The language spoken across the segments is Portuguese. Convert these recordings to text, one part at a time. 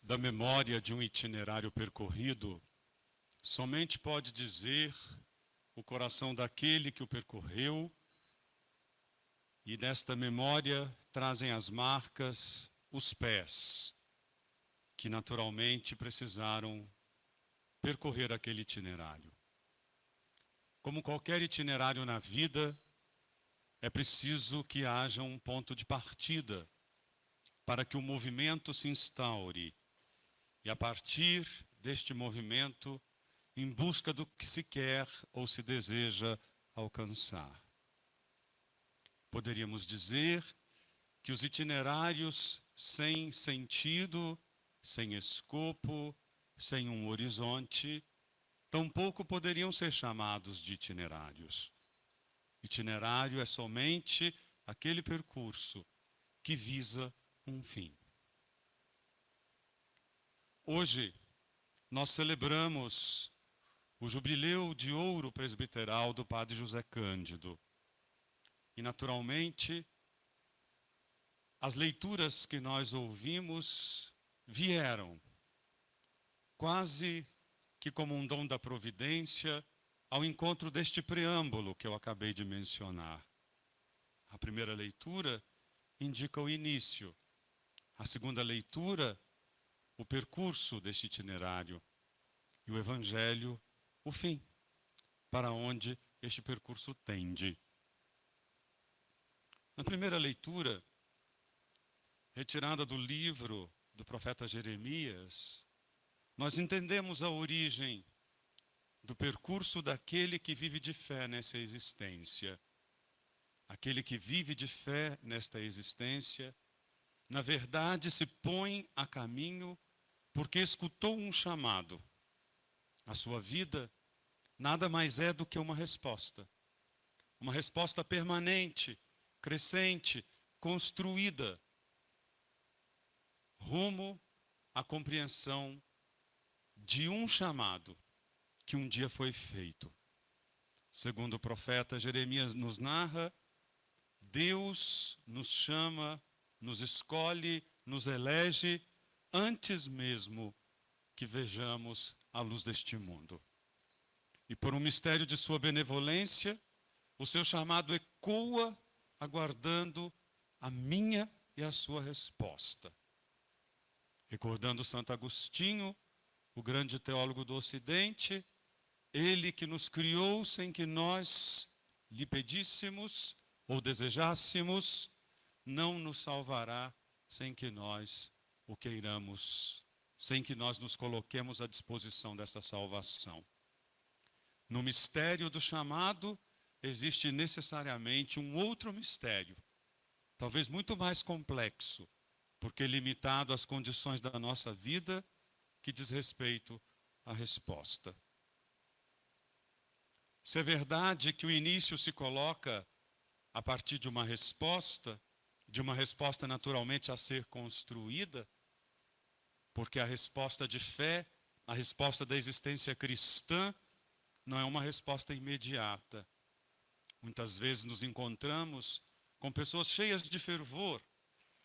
da memória de um itinerário percorrido, somente pode dizer o coração daquele que o percorreu, e desta memória trazem as marcas os pés, que naturalmente precisaram percorrer aquele itinerário. Como qualquer itinerário na vida, é preciso que haja um ponto de partida para que o movimento se instaure. E a partir deste movimento, em busca do que se quer ou se deseja alcançar. Poderíamos dizer que os itinerários sem sentido, sem escopo, sem um horizonte, tampouco poderiam ser chamados de itinerários. Itinerário é somente aquele percurso que visa um fim. Hoje, nós celebramos o jubileu de ouro presbiteral do Padre José Cândido. E, naturalmente, as leituras que nós ouvimos vieram quase que como um dom da providência ao encontro deste preâmbulo que eu acabei de mencionar. A primeira leitura indica o início. A segunda leitura, o percurso deste itinerário. E o Evangelho, o fim, para onde este percurso tende. Na primeira leitura, retirada do livro do profeta Jeremias, nós entendemos a origem do percurso daquele que vive de fé nessa existência. Aquele que vive de fé nesta existência, na verdade se põe a caminho porque escutou um chamado. A sua vida nada mais é do que uma resposta permanente, crescente, construída, rumo à compreensão de um chamado que um dia foi feito. Segundo o profeta Jeremias nos narra, Deus nos chama, nos escolhe, nos elege antes mesmo que vejamos a luz deste mundo. E por um mistério de sua benevolência, o seu chamado ecoa, aguardando a minha e a sua resposta. Recordando Santo Agostinho, o grande teólogo do Ocidente, ele que nos criou sem que nós lhe pedíssemos ou desejássemos, não nos salvará sem que nós o queiramos, sem que nós nos coloquemos à disposição dessa salvação. No mistério do chamado, existe necessariamente um outro mistério, talvez muito mais complexo, porque limitado às condições da nossa vida, que diz respeito à resposta. Se é verdade que o início se coloca a partir de uma resposta naturalmente a ser construída, porque a resposta de fé, a resposta da existência cristã, não é uma resposta imediata. Muitas vezes nos encontramos com pessoas cheias de fervor,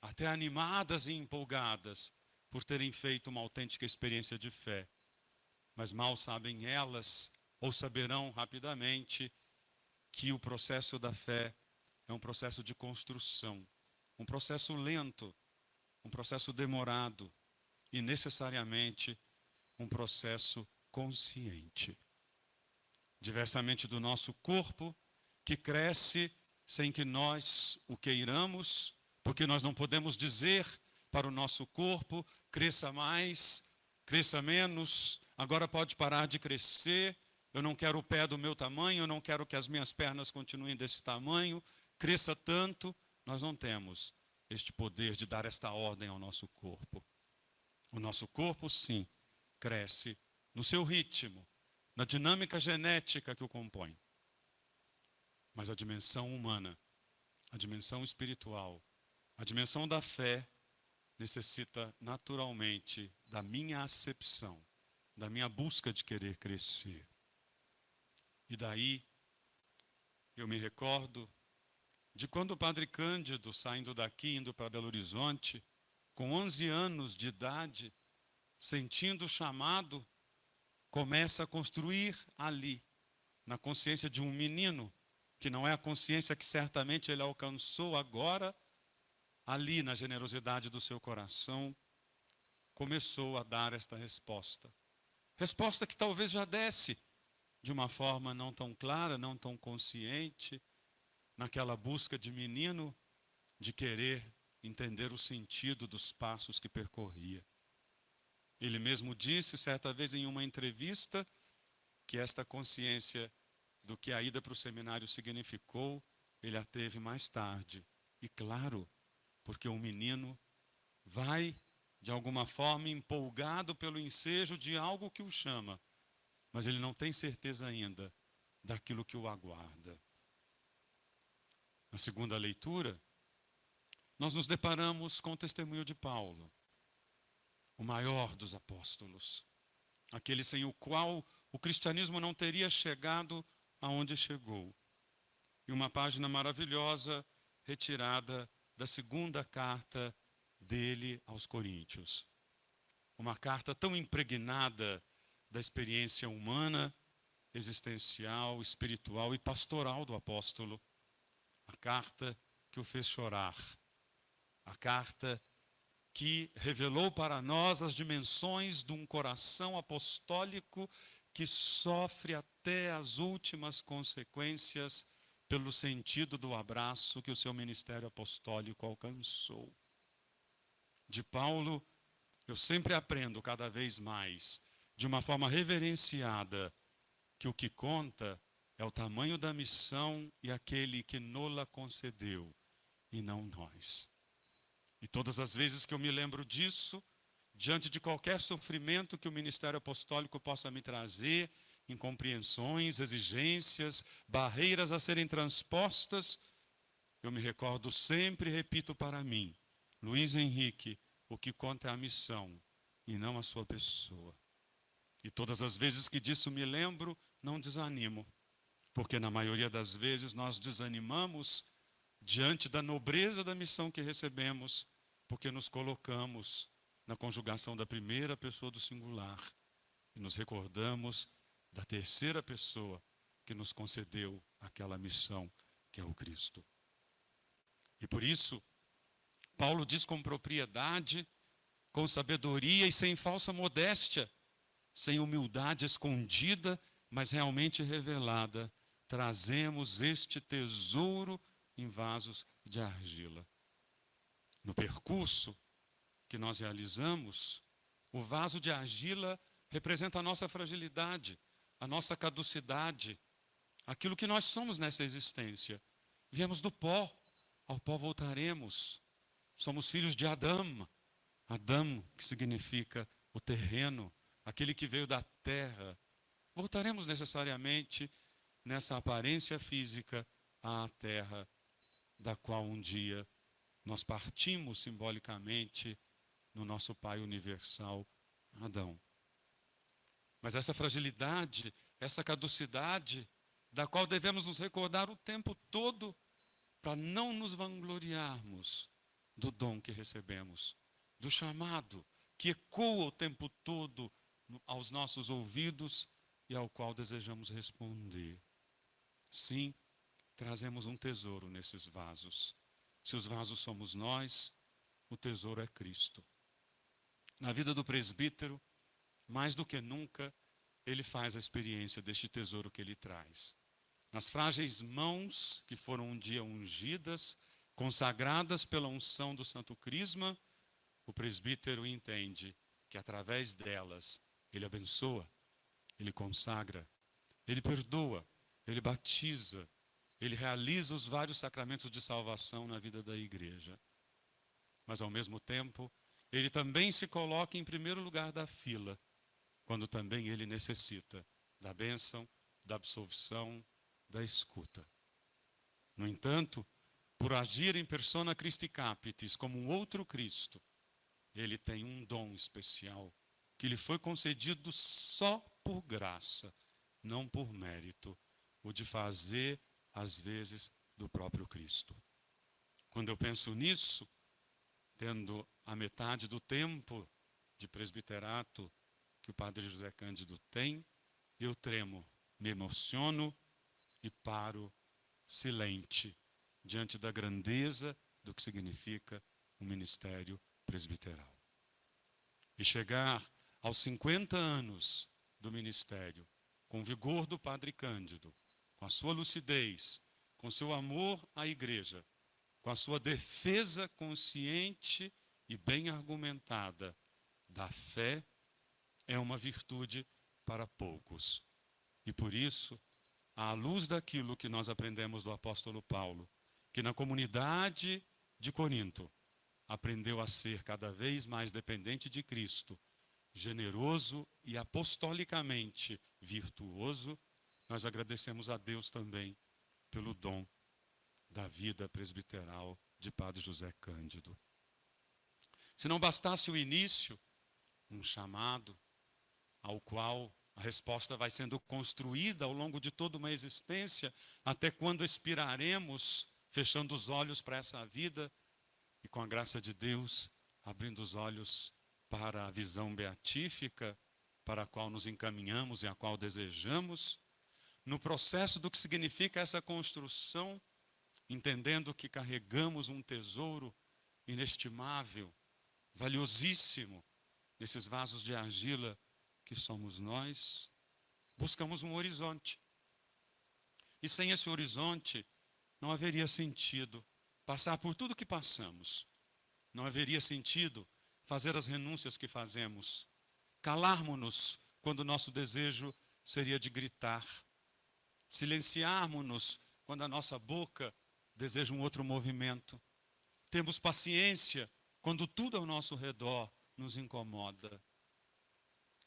até animadas e empolgadas por terem feito uma autêntica experiência de fé. Mas mal sabem elas, ou saberão rapidamente, que o processo da fé é um processo de construção, um processo lento, um processo demorado e necessariamente um processo consciente. Diversamente do nosso corpo, que cresce sem que nós o queiramos, porque nós não podemos dizer para o nosso corpo, cresça mais, cresça menos, agora pode parar de crescer, eu não quero o pé do meu tamanho, eu não quero que as minhas pernas continuem desse tamanho, cresça tanto. Nós não temos este poder de dar esta ordem ao nosso corpo. O nosso corpo, sim, cresce no seu ritmo, na dinâmica genética que o compõe. Mas a dimensão humana, a dimensão espiritual, a dimensão da fé necessita naturalmente da minha acepção, da minha busca de querer crescer. E daí eu me recordo de quando o Padre Cândido, saindo daqui, indo para Belo Horizonte, com 11 anos de idade, sentindo o chamado, começa a construir ali, na consciência de um menino, que não é a consciência que certamente ele alcançou agora, ali na generosidade do seu coração, começou a dar esta resposta. Resposta que talvez já desse de uma forma não tão clara, não tão consciente, naquela busca de menino, de querer entender o sentido dos passos que percorria. Ele mesmo disse certa vez em uma entrevista que esta consciência do que a ida para o seminário significou, ele a teve mais tarde. E claro, porque o menino vai, de alguma forma, empolgado pelo ensejo de algo que o chama, mas ele não tem certeza ainda daquilo que o aguarda. Na segunda leitura, nós nos deparamos com o testemunho de Paulo, o maior dos apóstolos, aquele sem o qual o cristianismo não teria chegado aonde chegou. E uma página maravilhosa retirada da segunda carta dele aos Coríntios. Uma carta tão impregnada da experiência humana, existencial, espiritual e pastoral do apóstolo. A carta que o fez chorar. A carta que revelou para nós as dimensões de um coração apostólico que sofre até as últimas consequências pelo sentido do abraço que o seu ministério apostólico alcançou. De Paulo, eu sempre aprendo cada vez mais, de uma forma reverenciada, que o que conta é o tamanho da missão e aquele que nola concedeu, e não nós. E todas as vezes que eu me lembro disso, diante de qualquer sofrimento que o ministério apostólico possa me trazer, incompreensões, exigências, barreiras a serem transpostas, eu me recordo sempre e repito para mim, Luiz Henrique, o que conta é a missão e não a sua pessoa. E todas as vezes que disso me lembro, não desanimo, porque na maioria das vezes nós desanimamos diante da nobreza da missão que recebemos, porque nos colocamos na conjugação da primeira pessoa do singular e nos recordamos da terceira pessoa que nos concedeu aquela missão, que é o Cristo. E por isso, Paulo diz com propriedade, com sabedoria e sem falsa modéstia, sem humildade escondida, mas realmente revelada, trazemos este tesouro em vasos de argila. No percurso que nós realizamos, o vaso de argila representa a nossa fragilidade, a nossa caducidade, aquilo que nós somos nessa existência. Viemos do pó, ao pó voltaremos. Somos filhos de Adão. Adão, que significa o terreno, aquele que veio da terra. Voltaremos necessariamente nessa aparência física à terra, da qual um dia nós partimos simbolicamente no nosso Pai universal, Adão. Mas essa fragilidade, essa caducidade, da qual devemos nos recordar o tempo todo, para não nos vangloriarmos do dom que recebemos, do chamado que ecoa o tempo todo aos nossos ouvidos e ao qual desejamos responder. Sim, trazemos um tesouro nesses vasos. Se os vasos somos nós, o tesouro é Cristo. Na vida do presbítero, mais do que nunca, ele faz a experiência deste tesouro que ele traz. Nas frágeis mãos que foram um dia ungidas, consagradas pela unção do Santo Crisma, o presbítero entende que através delas ele abençoa, ele consagra, ele perdoa, ele batiza, ele realiza os vários sacramentos de salvação na vida da igreja. Mas ao mesmo tempo, ele também se coloca em primeiro lugar da fila, quando também ele necessita da bênção, da absolvição, da escuta. No entanto, por agir em persona Christi Capitis, como um outro Cristo, ele tem um dom especial, que lhe foi concedido só por graça, não por mérito, o de fazer às vezes do próprio Cristo. Quando eu penso nisso, tendo a metade do tempo de presbiterato que o padre José Cândido tem, eu tremo, me emociono e paro silente diante da grandeza do que significa o ministério presbiteral. E chegar aos 50 anos do ministério, com o vigor do padre Cândido, com a sua lucidez, com seu amor à igreja, com a sua defesa consciente e bem argumentada da fé, é uma virtude para poucos. E por isso, à luz daquilo que nós aprendemos do apóstolo Paulo, que na comunidade de Corinto aprendeu a ser cada vez mais dependente de Cristo, generoso e apostolicamente virtuoso, nós agradecemos a Deus também pelo dom da vida presbiteral de Padre José Cândido. Se não bastasse o início, um chamado ao qual a resposta vai sendo construída ao longo de toda uma existência, até quando expiraremos, fechando os olhos para essa vida e, com a graça de Deus, abrindo os olhos para a visão beatífica para a qual nos encaminhamos e a qual desejamos, no processo do que significa essa construção, entendendo que carregamos um tesouro inestimável, valiosíssimo, nesses vasos de argila que somos nós, buscamos um horizonte. E sem esse horizonte, não haveria sentido passar por tudo que passamos. Não haveria sentido fazer as renúncias que fazemos. Calarmos-nos quando o nosso desejo seria de gritar. Silenciarmos-nos quando a nossa boca deseja um outro movimento. Temos paciência quando tudo ao nosso redor nos incomoda.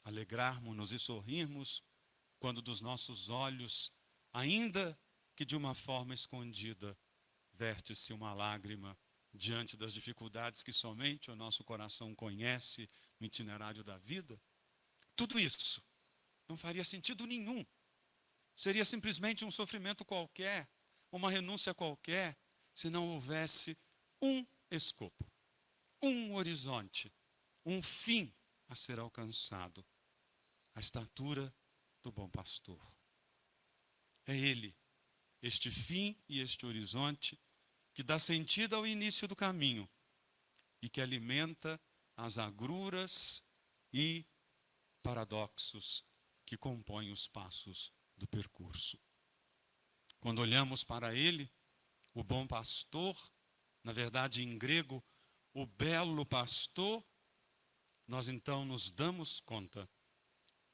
Alegrarmos-nos e sorrirmos quando dos nossos olhos, ainda que de uma forma escondida, verte-se uma lágrima diante das dificuldades que somente o nosso coração conhece no itinerário da vida. Tudo isso não faria sentido nenhum. Seria simplesmente um sofrimento qualquer, uma renúncia qualquer, se não houvesse um escopo, um horizonte, um fim a ser alcançado. A estatura do bom pastor. É ele, este fim e este horizonte, que dá sentido ao início do caminho e que alimenta as agruras e paradoxos que compõem os passos do percurso. Quando olhamos para ele, o bom pastor, na verdade em grego, o belo pastor, nós então nos damos conta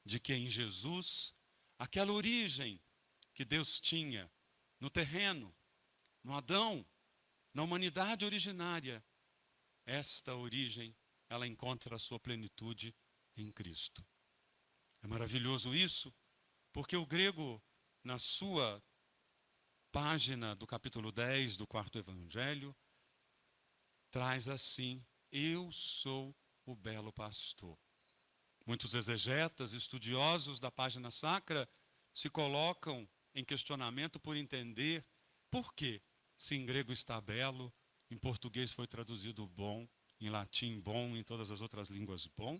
de que em Jesus, aquela origem que Deus tinha no terreno, no Adão, na humanidade originária, esta origem, ela encontra a sua plenitude em Cristo. É maravilhoso isso, porque o grego, na sua página do capítulo 10 do quarto evangelho, traz assim: eu sou o belo pastor. Muitos exegetas, estudiosos da página sacra, se colocam em questionamento por entender por que, se em grego está belo, em português foi traduzido bom, em latim bom, em todas as outras línguas bom,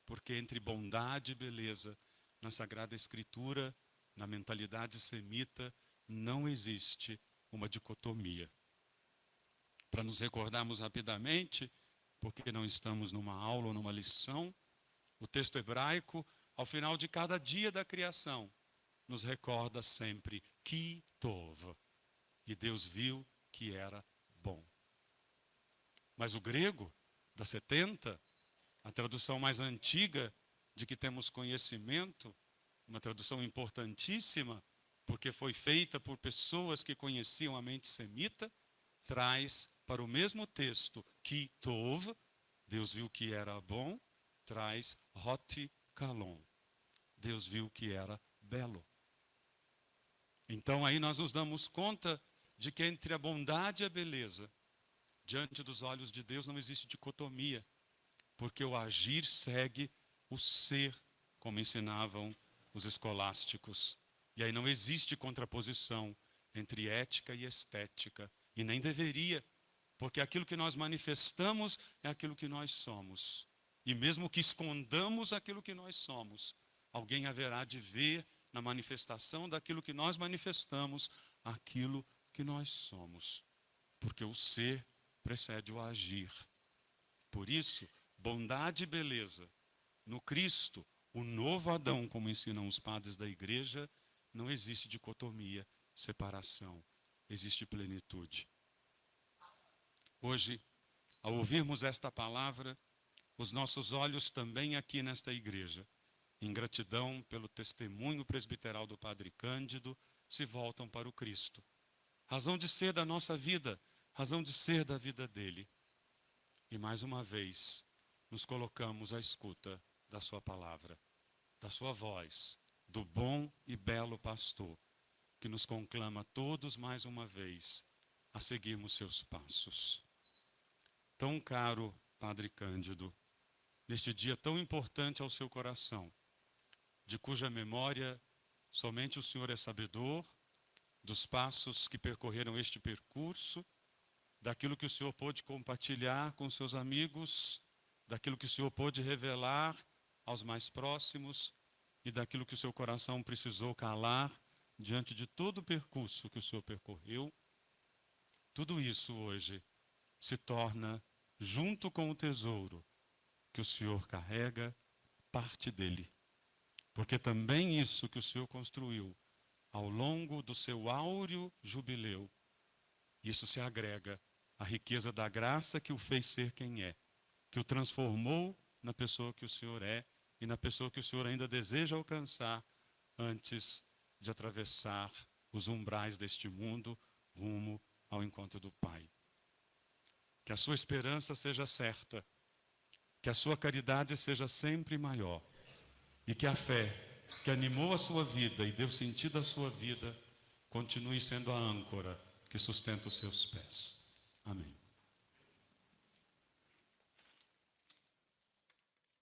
porque entre bondade e beleza, na Sagrada Escritura, na mentalidade semita, não existe uma dicotomia. Para nos recordarmos rapidamente, porque não estamos numa aula ou numa lição, o texto hebraico, ao final de cada dia da criação, nos recorda sempre que tov. E Deus viu que era bom. Mas o grego, da 70, a tradução mais antiga de que temos conhecimento, uma tradução importantíssima, porque foi feita por pessoas que conheciam a mente semita, traz para o mesmo texto que tov, Deus viu que era bom, traz hoti kalon. Deus viu que era belo. Então aí nós nos damos conta de que entre a bondade e a beleza, diante dos olhos de Deus não existe dicotomia, porque o agir segue o ser, como ensinavam os escolásticos. E aí não existe contraposição entre ética e estética, e nem deveria, porque aquilo que nós manifestamos é aquilo que nós somos. E mesmo que escondamos aquilo que nós somos, alguém haverá de ver na manifestação daquilo que nós manifestamos, aquilo que nós somos. Porque o ser precede o agir. Por isso, bondade e beleza no Cristo, o novo Adão, como ensinam os padres da igreja, não existe dicotomia, separação, existe plenitude. Hoje, ao ouvirmos esta palavra, os nossos olhos também aqui nesta igreja, em gratidão pelo testemunho presbiteral do Padre Cândido, se voltam para o Cristo. Razão de ser da nossa vida, razão de ser da vida dele. E mais uma vez, nos colocamos à escuta da sua palavra, da sua voz, do bom e belo pastor, que nos conclama todos mais uma vez a seguirmos seus passos. Tão caro Padre Cândido, neste dia tão importante ao seu coração, de cuja memória somente o Senhor é sabedor, dos passos que percorreram este percurso, daquilo que o Senhor pôde compartilhar com seus amigos, daquilo que o Senhor pôde revelar aos mais próximos e daquilo que o seu coração precisou calar diante de todo o percurso que o Senhor percorreu. Tudo isso hoje se torna, junto com o tesouro que o Senhor carrega, parte dele. Porque também isso que o Senhor construiu ao longo do seu áureo jubileu, isso se agrega à riqueza da graça que o fez ser quem é, que o transformou na pessoa que o Senhor é e na pessoa que o Senhor ainda deseja alcançar antes de atravessar os umbrais deste mundo rumo ao encontro do Pai. Que a sua esperança seja certa, que a sua caridade seja sempre maior e que a fé que animou a sua vida e deu sentido à sua vida continue sendo a âncora que sustenta os seus pés. Amém.